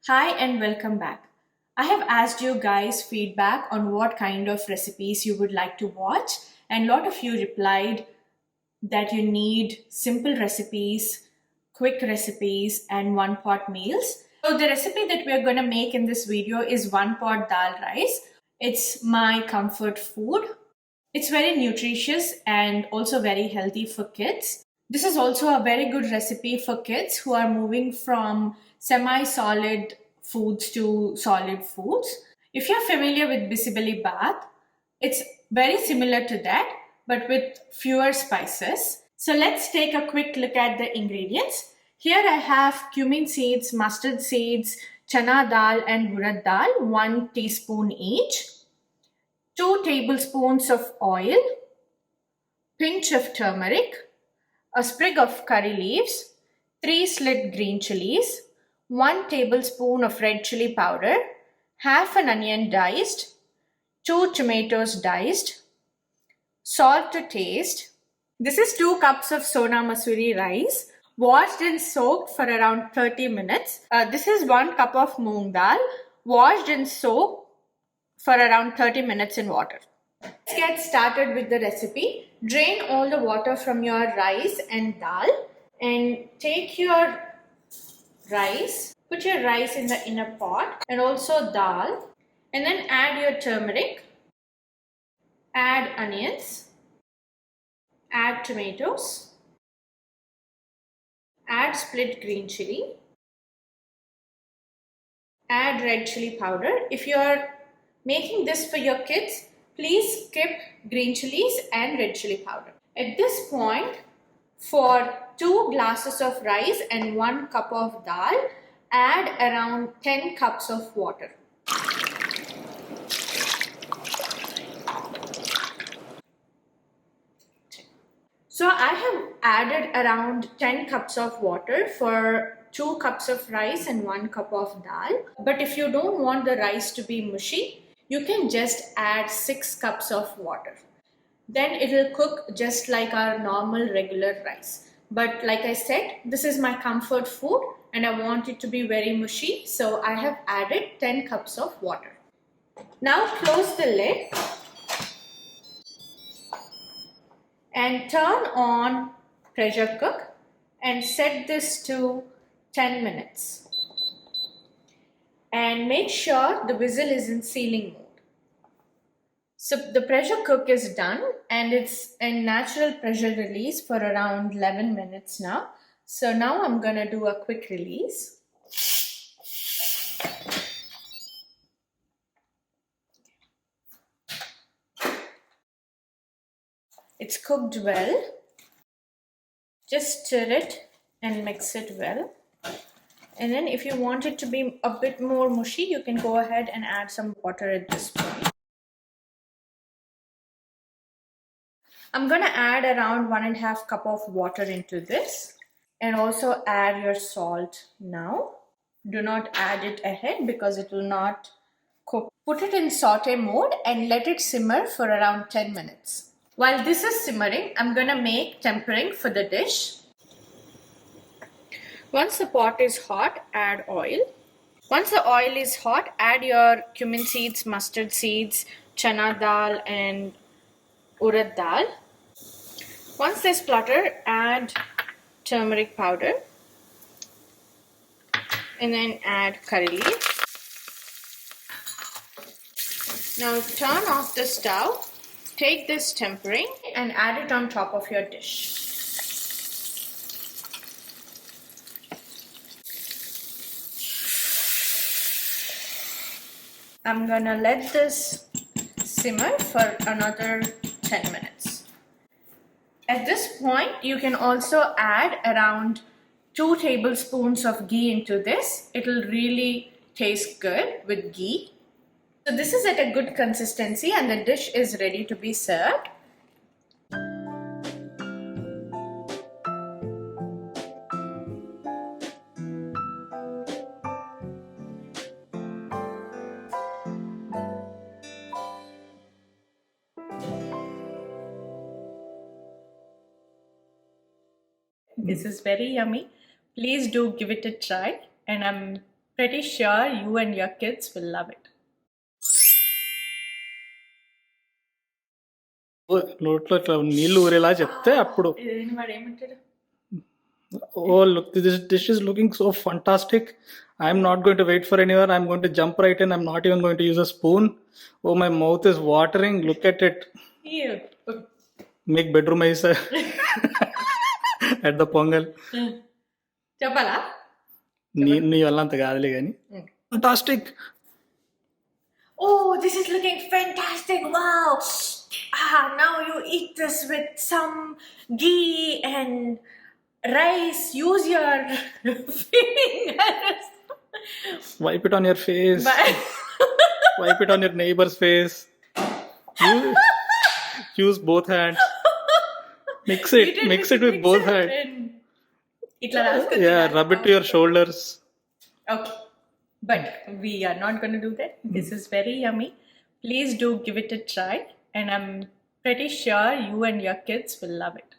Hi and welcome back. I have asked you guys feedback on what kind of recipes you would like to watch, and a lot of you replied that you need simple recipes, quick recipes, and one pot meals. So, the recipe that we're going to make in this video is one pot dal rice. It's my comfort food. It's very nutritious and also very healthy for kids. This is also a very good recipe for kids who are moving from semi-solid foods to solid foods. If you're familiar with bisebelibath, it's very similar to that, but with fewer spices. So let's take a quick look at the ingredients. Here I have cumin seeds, mustard seeds, chana dal and urad dal, 1 teaspoon each. 2 tablespoons of oil, pinch of turmeric, a sprig of curry leaves, 3 slit green chilies, 1 tablespoon of red chili powder, half an onion diced, 2 tomatoes diced, salt to taste. This is 2 cups of sona masuri rice, washed and soaked for around 30 minutes. This is 1 cup of moong dal, washed and soaked for around 30 minutes in water. Let's get started with the recipe. Drain all the water from your rice and dal and take your rice, put your rice in the inner pot and also dal, and then add your turmeric, add onions, add tomatoes, add split green chili, add red chili powder. If you are making this for your kids, please skip green chilies and red chili powder. At this point, for 2 glasses of rice and 1 cup of dal, add around 10 cups of water. So I have added around 10 cups of water for 2 cups of rice and 1 cup of dal. But if you don't want the rice to be mushy, you can just add 6 cups of water. Then it will cook just like our normal regular rice. But like I said, this is my comfort food and I want it to be very mushy. So I have added 10 cups of water. Now close the lid and turn on pressure cook and set this to 10 minutes. And make sure the whistle is in sealing mode. So the pressure cook is done and it's a natural pressure release for around 11 minutes now. So now I'm going to do a quick release. It's cooked well. Just stir it and mix it well. And then if you want it to be a bit more mushy, you can go ahead and add some water at this point. I'm going to add around 1.5 cup of water into this and also add your salt now. Do not add it ahead because it will not cook. Put it in saute mode and let it simmer for around 10 minutes. While this is simmering, I'm going to make tempering for the dish. Once the pot is hot, add oil. Once the oil is hot, add your cumin seeds, mustard seeds, chana dal and urad dal. Once they splutter, add turmeric powder and then add curry leaves. Now turn off the stove, take this tempering and add it on top of your dish. I'm gonna let this simmer for another 10 minutes. At this point, you can also add around 2 tablespoons of ghee into this. It will really taste good with ghee. So this is at a good consistency and the dish is ready to be served. This is very yummy. Please do give it a try and I'm Pretty sure you and your kids will love it. నోట్లో ఇట్లా నీళ్ళు ఊరేలా చెప్తే అప్పుడు ఇదేంటి వాడు ఏమంటాడు? oh look, this dish is looking so fantastic. I'm not going to wait for anyone. I'm going to jump right in. I'm not even going to use a spoon. Oh, my mouth is watering. Look at it. Ew. Make bedroom ice at the pongal. చెప్పాలా? నీ వల్ల అంత కాదులే కానీ fantastic. Oh, this is looking fantastic. Wow. Now you eat this with some ghee and rice. Use your fingers. Wipe it on your face. Wipe it on your neighbor's face. Use both hands. Mix it with both hands. Yeah, rub it to your shoulders. Okay, but we are not going to do that. This is very yummy. Please do give it a try, and I'm pretty sure you and your kids will love it.